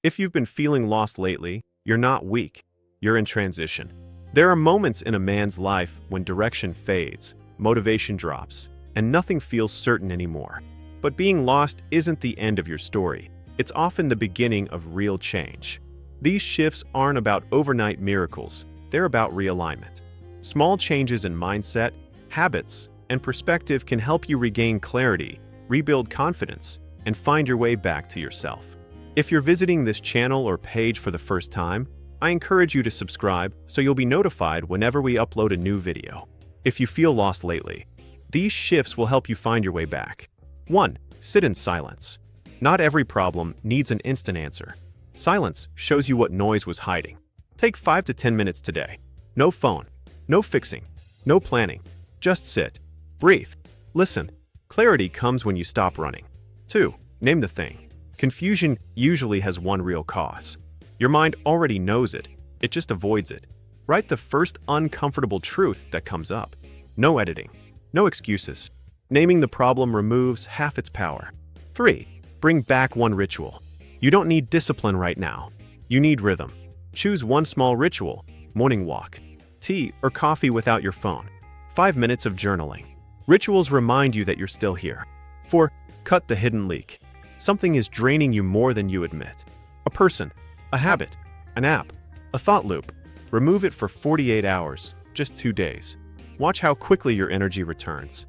If you've been feeling lost lately, you're not weak. You're in transition. There are moments in a man's life when direction fades, motivation drops, and nothing feels certain anymore. But being lost isn't the end of your story. It's often the beginning of real change. These shifts aren't about overnight miracles. They're about realignment. Small changes in mindset, habits, and perspective can help you regain clarity, rebuild confidence, and find your way back to yourself. If you're visiting this channel or page for the first time, I encourage you to subscribe so you'll be notified whenever we upload a new video. If you feel lost lately, these shifts will help you find your way back. 1. Sit in silence. Not every problem needs an instant answer. Silence shows you what noise was hiding. Take 5 to 10 minutes today. No phone, no fixing, no planning. Just sit. Breathe. Listen. Clarity comes when you stop running. 2. Name the thing. Confusion usually has one real cause. Your mind already knows it. It just avoids it. Write the first uncomfortable truth that comes up. No editing. No excuses. Naming the problem removes half its power. 3. Bring back one ritual. You don't need discipline right now. You need rhythm. Choose one small ritual. Morning walk. Tea or coffee without your phone. 5 minutes of journaling. Rituals remind you that you're still here. 4. Cut the hidden leak. Something is draining you more than you admit. A person, a habit, an app, a thought loop. Remove it for 48 hours, just 2 days. Watch how quickly your energy returns.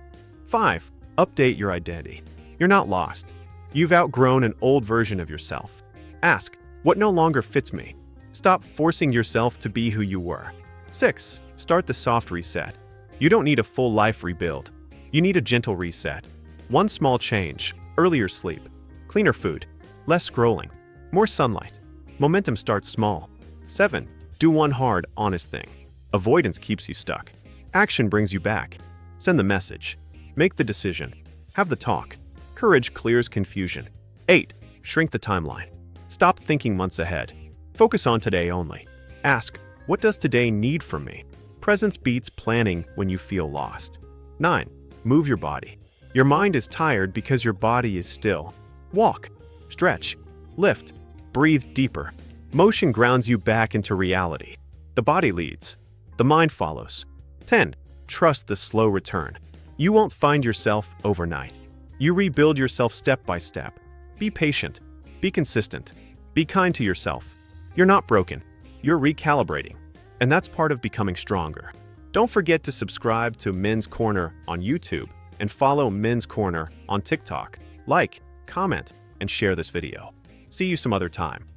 5. Update your identity. You're not lost. You've outgrown an old version of yourself. Ask, what no longer fits me? Stop forcing yourself to be who you were. 6. Start the soft reset. You don't need a full life rebuild. You need a gentle reset. One small change: earlier sleep, cleaner food, less scrolling, more sunlight. Momentum starts small. 7. Do one hard, honest thing. Avoidance keeps you stuck. Action brings you back. Send the message. Make the decision. Have the talk. Courage clears confusion. 8. Shrink the timeline. Stop thinking months ahead. Focus on today only. Ask, what does today need from me? Presence beats planning when you feel lost. 9. Move your body. Your mind is tired because your body is still. Walk, stretch, lift, breathe deeper. Motion grounds you back into reality. The body leads. The mind follows. 10. Trust the slow return. You won't find yourself overnight. You rebuild yourself step by step. Be patient. Be consistent. Be kind to yourself. You're not broken. You're recalibrating. And that's part of becoming stronger. Don't forget to subscribe to Men's Corner on YouTube and follow Men's Corner on TikTok. Like, comment, and share this video. See you some other time.